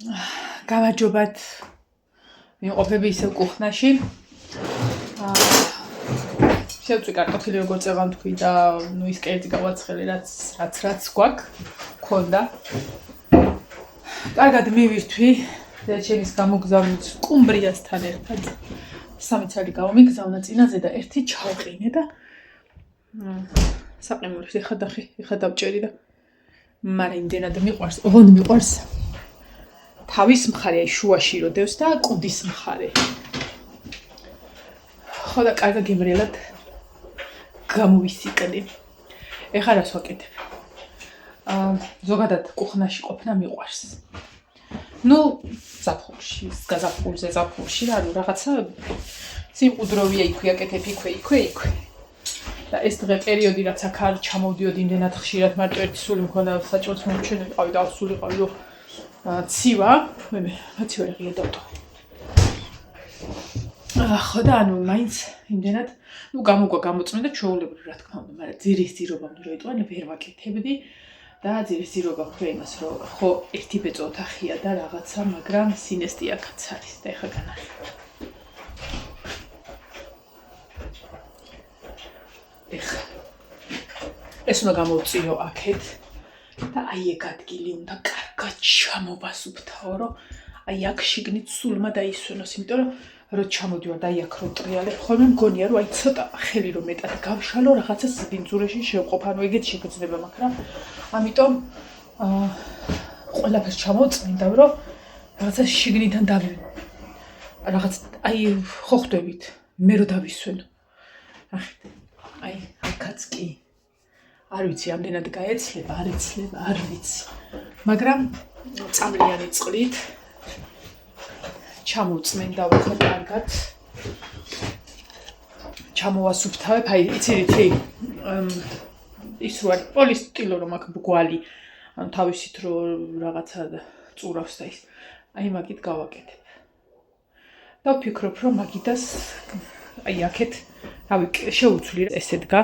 გამარჯობათ. ვიმყოფები ისევ კუხნაში. შევწვი კარტოფილი როგორ წევან თქვი და ნუ ის კერძი გავაცხელე რაც გვაქვს ქონდა. კარგად მივირთვი და ჩემის გამოგზავნით სკუმბრიასთან ერთად. 3 წელი გავამიგზავნა წინაზე და ერთი ჩავყინე და საყემულებს ეხა დავჭერი და მაგრამ იმდენად მიყვარს, ოღონდ მიყვარს თავის მხარე, აი შუაში როდევს და კუდის მხარე. ხო და კარგად გემრიელად გამოვისიყნე. ეხლა რას ვაკეთებ? ზოგადად კუხნაში ყოფნა მიყვარს. ნუ ზაფხულზე ანუ რაღაცა სიმყუდროვია იქვე აკეთებ იქვე. და ეს დღე პერიოდი რაც აქ არ ჩამოვდიოდი იმდენად ხშირად მარტო ერთი სული მქონდა საჭმელს მომჩენილი ყავი და ავსულიყავი რომ ცივა მაცი ვერ ღია დავტო. ხო და ანუ მაინც იმდენად ნუ გამოწმენდა ჩვეულებრივ რა თქმა უნდა, მაგრამ ძირის ძირობამ რო იტყვანე ვერ ვაკეთებდი და ძირის ძირობა ხვდა იმას რომ ხო ერთი ბეწო ოთახია და რაღაცა, მაგრამ სინესტი აქაც არის და ეხა განარჩევ. ეხა ეს უნდა გამოვწიო აქეთ და აი ეგ ადგილი უნდა კარგად ჩამოვასუფთავო, რომ აი აქ შიგნით სულმა დაისვენოს, იმიტომ რომ ჩამოდივარ და აი აქ რო ტრიალებ, ხოლმე მგონია რომ აი ცოტა ხელი რომ მეტად გავშალო, რაღაცა სიბინძურეში შევყოფ, ანუ ეგეთ შეგრძნება მაქვს რა. ამიტომ ყველაფერს ჩამოვწმინდა, რომ რაღაცა შიგნიდან რაღაც აი ხო ხვდებით, მე რო დავისვენო. აი აქაც კი არ ვიცი ამდენად გაეცლება, არ ვიცი. მაგრამ წამლიანი წყლით ჩამოვწმენდა ვახლა კარგად. ჩამოვასუფთავებ, აი იცით ის რო არის პოლისტილო რომ აქ ბგვალი, ანუ თავისით რო რაღაცა წურავს და ის. აი მაგით გავაკეთებ. და ვფიქრობ რომ მაგიდას აი აქეთ რავი შეუცვლი ესე დგა,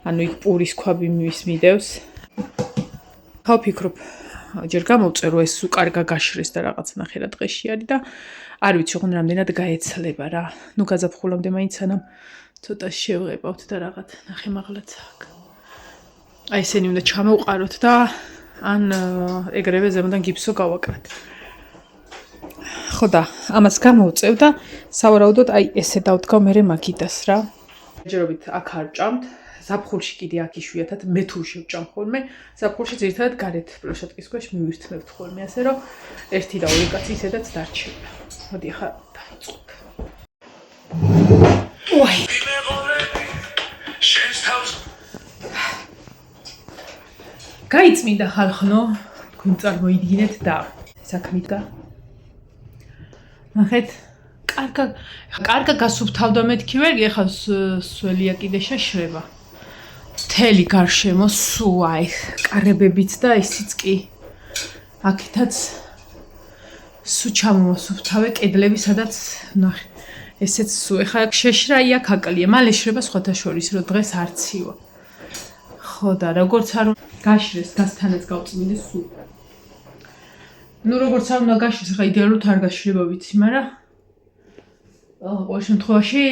ანუ იქ პურის ქვაბი მიდევს. ხა ვფიქრობ ჯერ გამოვწერო ეს უკარგა გაშრეს და რაღაც ნახე რა დღეში არის და არ ვიცი ოღონდ რამდენად გაეცლება რა. ნუ გაზაფხულამდე მაინც ანამ ცოტა შევღებავთ და რაღაც ნახე მაღლაც აქ. აი ესენი უნდა ჩამოვყაროთ და ან ეგრევე ზემოდან გიფსო გავაკრათ. ხო და ამას გამოვწევ და სავარაუდოდ აი ესე დავდგავ მე მაგიდას რა. ჯერობით აქ არ ჭამთ, ზაფხულში კიდე აქ იშვიათად მე თუ შევჭამ ხოლმე, ზაფხულში ძირითადად გარეთ პროშატკის ქვეშ მივირთმევთ ხოლმე, ასე რომ 1 და 2 კაცი ისედაც დარჩება. მოდი ახლა დავიწყოთ. ვაი. გაიწმინდა ხალხნო, თქვენ წარმოიდგინეთ და საქმით გა. ნახეთ, კარგა გასუფთავდა მეთქი ვერ ეხა სველია კიდე შეშრება. მთელი გარშემო სუაი, კარებებიც და ისიც კი. აქეთაც სუ ჩამოვასუფთავე კედლები, სადაც ნახე. ესეც სუ ეხა შეშრა აი აქ აკლია, მალე შრება სხვათა შორის, რომ დღეს არ ცივა. ხო და როგორც არ გაშრეს, გასთანაც გავწმინდე სუ. ნუ როგორც არ უნდა გაშრეს, ხა იდეალურად არ გაშრება ვიცი, მაგრამ ყოველ შემთხვევაში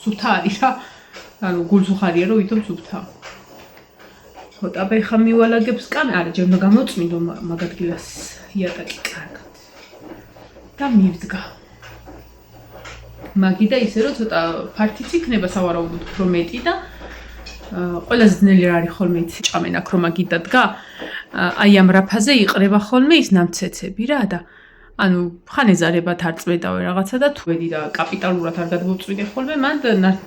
სუფთა არის რა. ანუ გულს უხარია რომ ვითომ სუფთა. ხო და აბა მივალაგებს კამე, არა ჯერ უნდა გამოვწმინდო მაგ ადგილას იატაკი კარგად. და მივდგა. მაგიდა ისე რომ ცოტა ფართიც იქნება სავარაუდოდ უფრო მეტი და ყველაზე ძნელი რა არის ხოლმე იცი ჭამენ აქ რომ მაგიდა დგა. აი ამ რაფაზე იყრება ხოლმე ის ნამცეცები რა და ანუ ხან ეზარებათ არ წვედავე რაღაცა და თვედი და კაპიტალურად არ გადმოვწვიდე ხოლმე, მან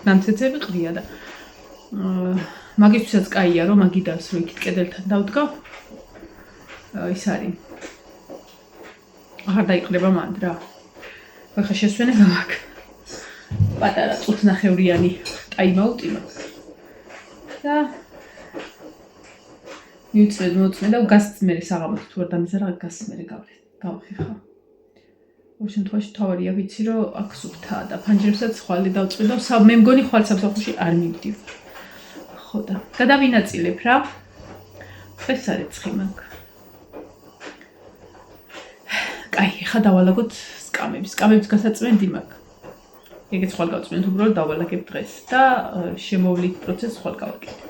ნამცეცები ყრია და მაგისთვისაც კაია რომ მაგიდას რო იქით კედელთან დავდგავ. ის არის. აღარ დაიყრება მანდ რა. ახლა შესვენება აქ. პატარა წუთნახევრიანი ტაიმაუტი მაქვს. და მივწმედ და გასც მე საღამოს თუ არ დამიზარა გასც მე გავხი ხა. ყოველ შემთხვევაში თავარია ვიცი რომ აქ სუფთაა და ფანჯრებსაც ხვალე დავწვიდავ, მე მგონი ხვალ სამსახურში არ მივდივარ. ხო და გადავინაწილებ რა. ეს არის ცხიმაკ. კაი, ხა დავალაგოთ სკამებს. სკამებს გასაწმენდი მაქვს. ეგეც ხვალ გავწმენთ, უბრალოდ დავალაგებ დღეს და შემოვლით პროცესს ხვალ გავაკეთებ.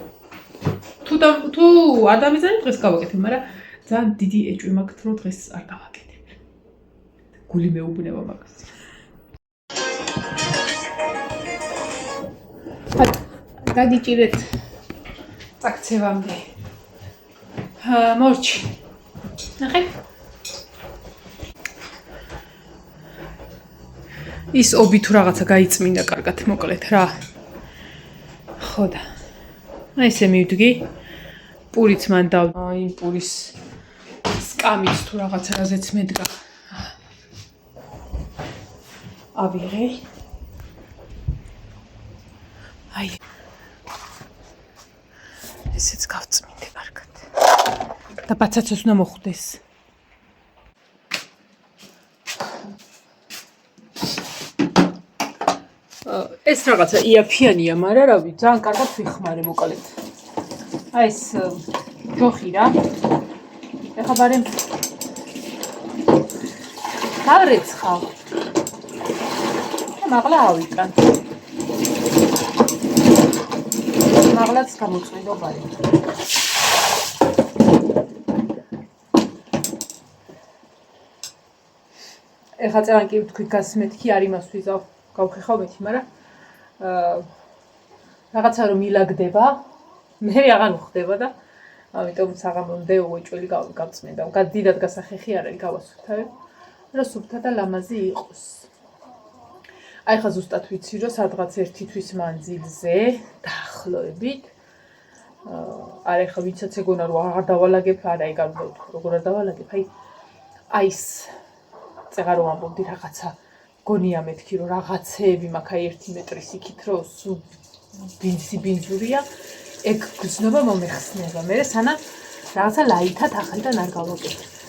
თუ არ დამიზარდეთ დღეს გავაკეთებ, მაგრამ ძალიან დიდი ეჭვი მაქვს, რომ დღეს არ გავაკეთებ. გული მეუბნება მაგას. დაგიჭირეთ წაქცევამდე. მორჩი. ნახე. ის ობი თუ რაღაცა გაიწმინდა კარგად, მოკლედ რა. ხო და. აი ესე მივდგი. პურიც მან და იმ პურის სკამიც თუ რაღაცა რაზეც მედგა. ავიღე. აი. ესეც გავწმინდე კარგად. და ბაცაცოს უნდა მოხვდეს. ეს რაღაცა იაფიანია, მაგრამ რავი, ძალიან კარგად ვიხმარე მოკლედ. აი ეს ჯოხი რა. ეხლა ბარემ გარეცხავ. მაღლა ავიკან. მაღლაც გამოწვიდო ბარემ. ეხლა ძალიან კი ვთქვი გას მეთქი არ იმას ვიზავ. გავხეხავ მეთი, მაგრამ რაღაცა რომ მილაგდება, მე აღარ ხდება და ამიტომ საღამომდე უეჭველი გავწმენდა. დიდად გასახეხი არ არის გავასუფთავებ, რომ სუფთა და ლამაზი იყოს. აი ხა ზუსტად ვიცი, რომ სადღაც ერთი თვის მანძილზე დაახლოებით არა ხა ვიცაც ეგონა რომ აღარ დავალაგებ, არა ეგ არ ვთქვი, როგორ არ დავალაგებ, აი ეს წეღა რომ ამბობდი რაღაცა გონია მეთქი რომ რაღაცეები მაქვს აი 1 მეტრის იქით რომ ბინძურია ეგ გზნობა მომეხსნება მე სანამ რაღაცა ლაითად ახალთან არ გავაკეთებ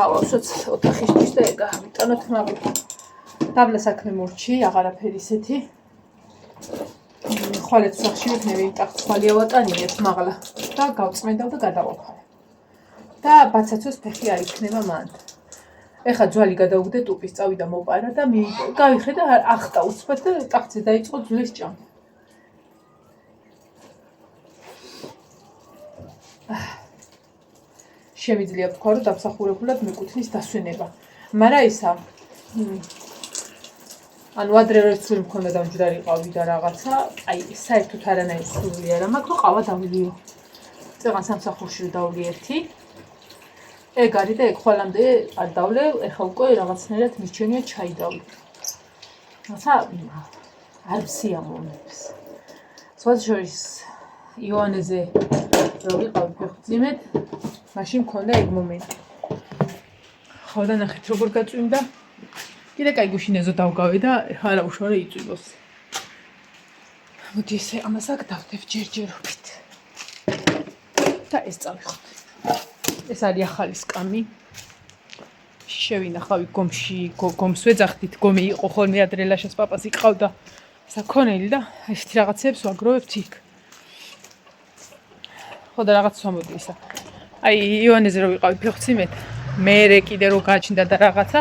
ხავავსოც ოთახისთვის და ეგა ვიტანოთ მაგით დაბლა საქმე მორჩი აღარაფერი ისეთი ხვალეთ სახში ვიქნები ტახტ ხვალი ავატანიებ მაღლა და გავწმენდავ და გადავაფარე და ბაცაცოს ფეხი არ იქნება მანდ ეხა ძვალი გადაუგდე ტუპის წავიდა მოპარა და გავიხედა ახტა უცბად და ტახტზე დაიწყო ძვლის ჭამ შემიძლია თქვა რომ დამსახურებულად მეკუთვნის დასვენება მაგრამ ისა ანუ ადრე რო ცური მქონდა და მჯდარიყავი და რაღაცა აი საერთოდ არანაირი სული არა მაქვს რომ ყავა დავლიო წეღან სამსახურში რომ დავლიე ერთი ეგ არის და ეგ ხვალამდე არ დავლევ ეხა უკვე რაღაცნაირად მირჩენია ჩაი დავლე რაცა არ ვსიამოვნებს სხვა შორის იოანეზე რო ვიყავი ფეხმძიმედ მაშინ მქონდა ეგ მომენტი ხო და ნახეთ როგორ გაწვიმდა კიდე კაი გუშინეზო დავგავე და არა უშუალო იწვიბოს მოდი ესე ამას აქ დავდებ ჯერჯერობით და ეს წავიხოთ ეს არის ახალი სკამი შევინახავი გომში გომს ვეძახდით გომი იყო ხოლმე ადრე ლაშას პაპას იყავდა საქონელი და ესეთი რაღაცებს ვაგროვებთ იქ ხო და რაღაც სამოდი ისა აი იოანეზე რო ვიყავი ფეხმძიმედ მე კიდე რო გაჩნდა და რაღაცა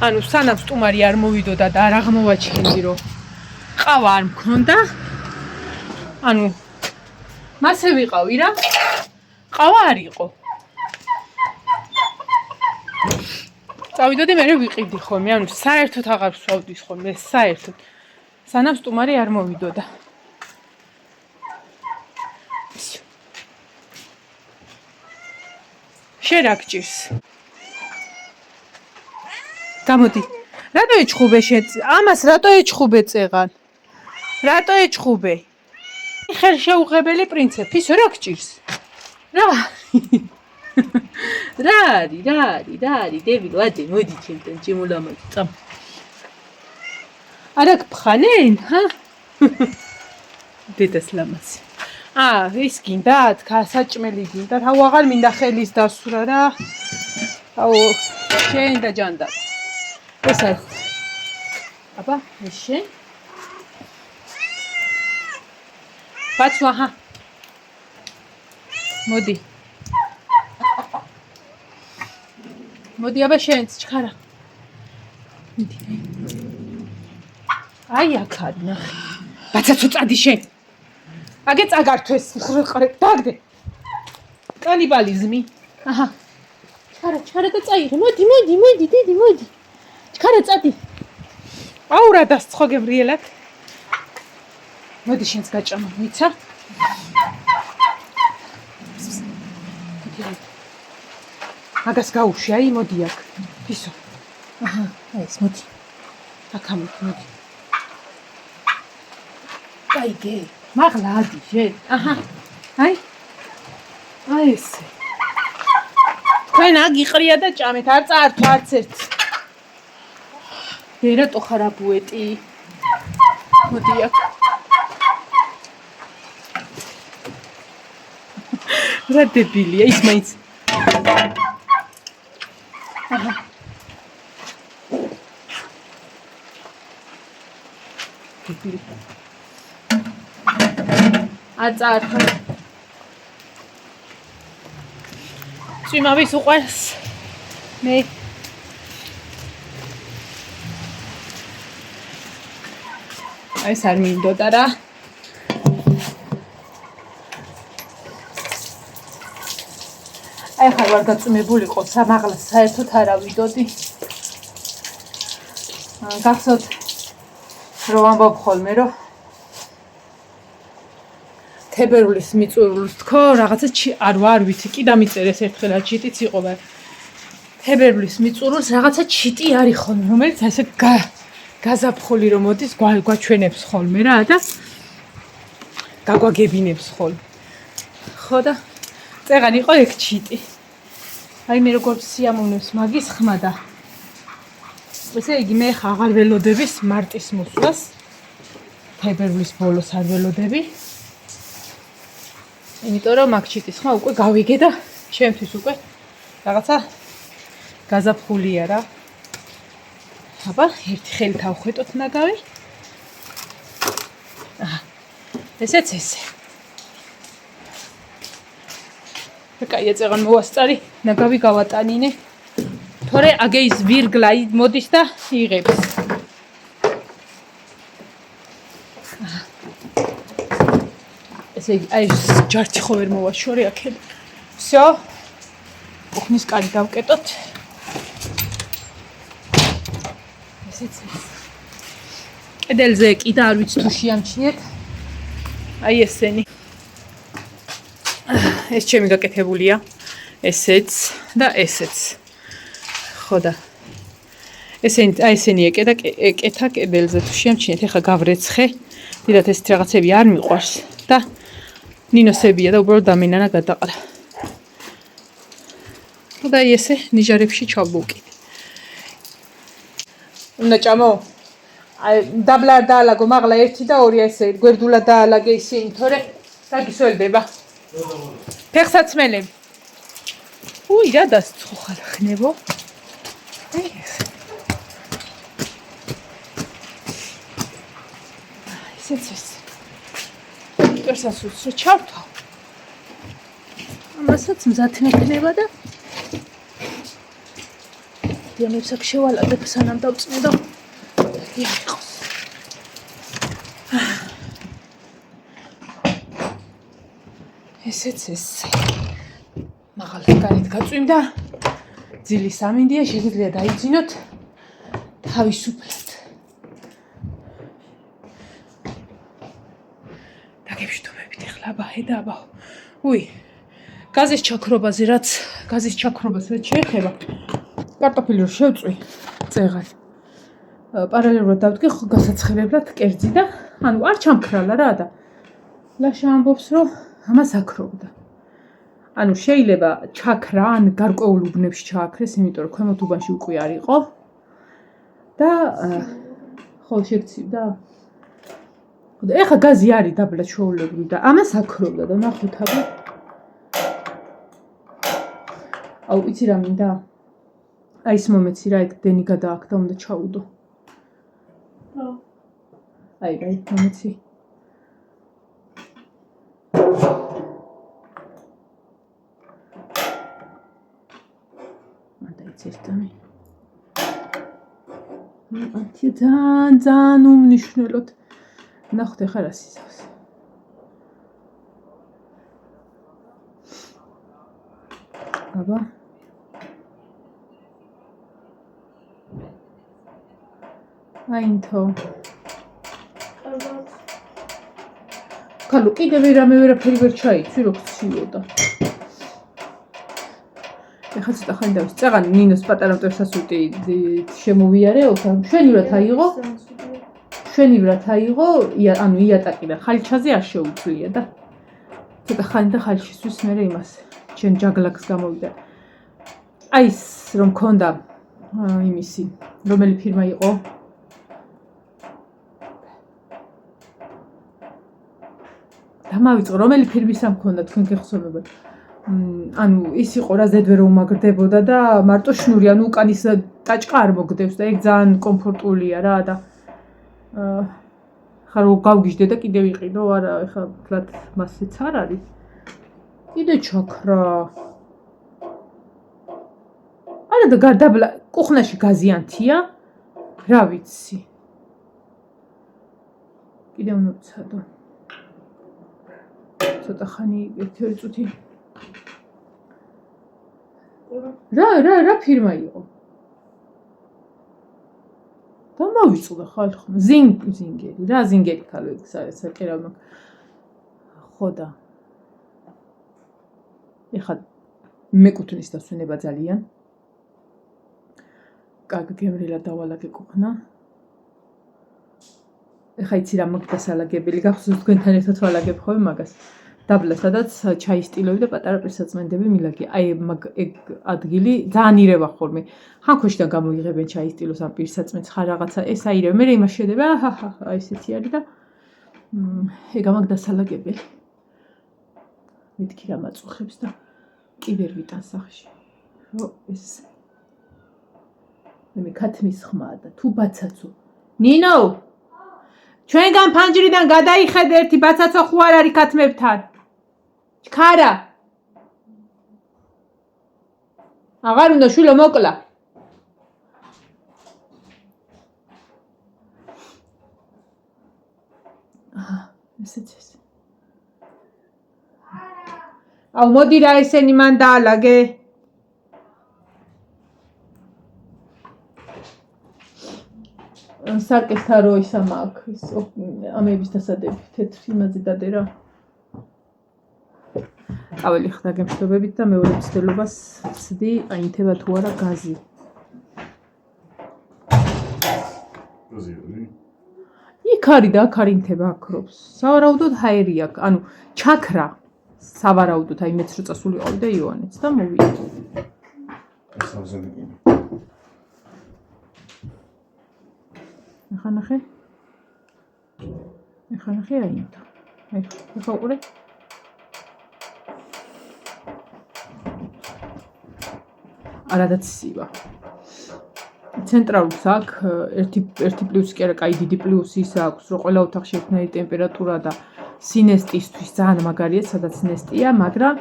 ანუ სანამ სტუმარი არ მოვიდოდა და არ აღმოვაჩენდი რომ ყავა არ მქონდა ანუ მასე ვიყავი რა ყავა არ იყო წავიდოდი მე ვიყიდი ხოლმე ანუ საერთოდ აღარ ვსვავდი ხოლმე საერთოდ სანამ სტუმარი არ მოვიდოდა შენ რა გჭირს გამოდი რატო ეჩხუბე შენ ამას რატო ეჩხუბე წეღან რატო ეჩხუბე ხელშეუღებელი პრინცეფი ისე რა გჭირს რა არის დებილო ადე მოდი ჩემთან ჩემულამაზ წამ არა გფხანენ ჰა დედას ლამაზი ის გინდათ, საჭმელი გინდათ. აუ აღარ მინდა ხელის დასურა რა. აუ შენ და ჯანდა. ეს არის. აბა, ეს შენ? ბაცვა, ჰა. მოდი. მოდი აბა შენც ჩქარა. მიდი. აი აქ ნახე. ბაცაცო წადი შენ. აგე წაგართვეს ხრყრე დაგდე. კანიბალიზმი. აჰა. ჩქარა და წაიღე. მოდი, დიდი, მოდი. ჩქარა წადი. აუ რა დასცხო გემრიელად. მოდი შენც გაჭამა, მიცა. მაგას გაუშვი, აი მოდი აქ. ფისო. აჰა, ეს მოდი. აქ მოდი. აიგე. მაღლა ადი შენ. აჰა. აი ესე. თქვენ აგ იყრია და ჭამეთ, არ წაართვა არც ერთი. ვერატო ხარ აბუეტი. მოდი აქ. რა დებილია ის მაინც. აჰა. დებილი. აწარხო. წვიმავის უყვარს. მე ეს არ მინდოდა რა. აი ხარ ვარ გაწმებულიყო სამაღლა საერთოდ არ ავიდოდი. გახსოვთ რომ ამბობ ხოლმე რომ თებერვლის მიწურულს თქო რაღაცა არ ვიცი კი დამიწერეს ერთხელაც ჩიტიც იყო ვარ. თებერვლის მიწურულს რაღაცა ჩიტი არის ხოლმე რომელიც ასე გაზაფხული რომ მოდის გვაჩვენებს ხოლმე რა და გაგვაგებინებს ხოლმე. ხო და წეღან იყო ეგ ჩიტი. აი მე როგორ სიამოვნებს მაგის ხმა და ესე იგი მე აღარ ველოდების მარტის მოსვლას. თებერვლის ბოლოს არ ველოდები. იმიტომ რომ მაგ ჩიტის ხმა უკვე გავიგე და ჩემთვის უკვე რაღაცა გაზაფხულია რა. აბა ერთი ხელი თავხვეტოთ ნაგავი. აჰა. ესეც ესე. კაია წეღან მოვასწარი, ნაგავი გავატანინე. თორე აგე ის ვირგლა მოდის და იღებს. ესე იგი, აი ჯართი ხო ვერ მოვაშორე აქეთ. всё. უხნის კარი დავკეტოთ. ესეც ეს. კედელზე კიდე არ ვიცი თუ შეამჩნიეთ. აი ესენი. ეს ჩემი გაკეთებულია. ესეც და ესეც. ხო და ესენი ეკეთა კედელზე თუ შეამჩნიეთ, ეხლა გავრეცხე. დიდათ ეს რაღაცები არ მიყვარს და ნინოსებია და უბრალოდ დამენანა გადაყრა. და ესე ნიჟარებში ჩავბუკი. უნდა ჭამო. აი დაბლა დაალაგო, მაღლა 1 და 2 ესე გვერდულად დაალაგე ისინი, თორე დაგისველდება. ფეხსაცმელები. უი რა დასცხოხარ ხნებო. ესეც. პერსასულს რო ჩავთავ. ამასაც მზად მექნება და დიამებს აქ შევალადებ სანამ დავწმედო. იყოს. ესეც ესე. მაღალ გარეთ გაწვიმდა. ძილი სამინდია, შეგიძლია დაიძინოთ თავისუფლად. დაგებშტომებით ეხლა აბა ხედა აბა. უი. გაზის ჩაქრობაზე რაც შეეხება. კარტოფილი რო შევწვი წეღან. პარალელურად დავდგე გასაცხელებლად კერძი და ანუ არ ჩამქრალა რა და ლაშა ამბობს რომ ამას აქრობდა. ანუ შეიძლება ჩაქრა ან გარკვეულ უბნებში ჩააქრეს, იმიტომ რომ ქვემოთ უბანში უკვე არ იყო და ხო შეგცივდა და ეხა გაზი არის დაბლა ჩვეულებრივ და ამას აქროვდა და ნახოთ აბა. აუ იცი რა მინდა? აი ეს მომეცი რა ეგ დენი გადააქდა უნდა ჩაუდო. აი მომეცი. ცერტამი. ძალიან უმნიშვნელოდ. ნახოთ ახლა რა სიზავს. აბა. აინთო. კალო კიდევ ვერაფერი ვერ ჩაიცვი რო ხციოდა. ეხლა ცოტა ხანი დავის. წაღანი ნინოს პატარა მტვერსასუტი შემოვიარეო, შვენივრად აიღო. შვენივრად აიღო, ანუ იატაკი და ხალჩაზე არ შეუძლია და ცოტა ხანი და ხალჩისთვის მერე იმას ჩემ ჯაგლაკს გამოვიდა. აი ეს რომ მქონდა იმისი, რომელი ფირმა იყო? დამავიწყო, რომელი ფირმისა მქონდა თქვენ გეხსოვებათ? ანუ ის იყო რა ზედვე რომ უმაგრდებოდა და მარტო შნური, ანუ უკან ის ტაჭყა არ მოგდევს და ეგ ძალიან კომფორტულია რა და ხა რო გავგიჟდე და კიდევ იყიდო, არა, ეხლა ვთქვათ, მასეც არ არის. კიდე ჩაქრა. არა და გადაბლა, კუხნაში გაზიანთია? რა ვიცი. კიდე უნდა ვცადო. ცოტა ხანი ერთი წუთი. რა ფირმა იყო? დამავიწყდა ხალხმა. ზინგერი, რა ზინგერი ქალო ეგ საკერავნა. ხო და. ეხლა მეკუთვნის დასვენება ძალიან. კარგი გემრილა დავალაგე კუხნა. ეხლა იცი რა მოგდასალაგებელი, გახსოვს თქვენთან ერთად ვალაგებ ხოლმე მაგას. დაბლა სადაც ჩაის სტილები და პატარა პირსაწმენდები მილაგე. აი ეგ ადგილი ძალიან ირევა ხოლმე. ხანქოშიდან გამოიღებენ ჩაის სტილოს ამ პირსაწმენს ხარ რაღაცა ეს აირევა. მე იმას შედება, აი ესეთი არის და ეგ ამაგ დასალაგებელი. მეთქი რა მაწუხებს და კი ვერ ვიტან სახში. რო ეს მე ქათმის ხმაა და თუ ბაცაცო. ნინო ჩვენგან ფანჯრიდან გადაიხედე ერთი ბაცაცო ხო არ არის ქათმებთან. ჩქარა. აღარ უნდა შვილო მოკლა. ესეც ეს. აუ მოდი რა ესენი მან დაალაგე. სარკესთან რო ისა მაქვს ამების დასადები თეთრი იმაზე დადე რა. ყოველი ხდა გემშვიდობებით და მეორე მცდელობას ვცდი, აინთება თუ არა გაზი. იქ არის და აქ არინთება აქრობს. სავარაუდოდ ჰაერი აქვს, ანუ ჩაქრა. სავარაუდოდ აი მეც რო წასულიყავი და იოანეც და მოვიდა. ეხლა ნახე აინთო. ეხლა უყურე. არადაც სივა. ცენტრალურს აქვს ერთი პლუსი კი არა, კაი დიდი პლუსი ის აქვს, რომ ყველა ოთახში ერთნაირი ტემპერატურა და სინესტისთვის ძალიან მაგარია, სადაც ნესტია, მაგრამ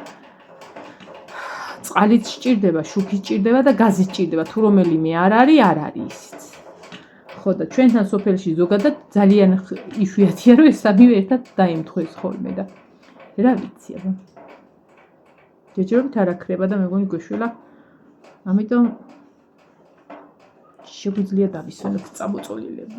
წყალიც სჭირდება, შუქიც სჭირდება და გაზიც სჭირდება. თუ რომელიმე არ არის ისიც. ხო და ჩვენთან სოფელში ზოგადად ძალიან იშვიათია, რომ ეს სამივე ერთად დაემთხვეს ხოლმე და რა ვიცი, აბა. ჯეჯობით არ აქრება და მეგონი გვეშველა. ამიტომ შეგვიძლია დავისვენოთ წამოწოლილები.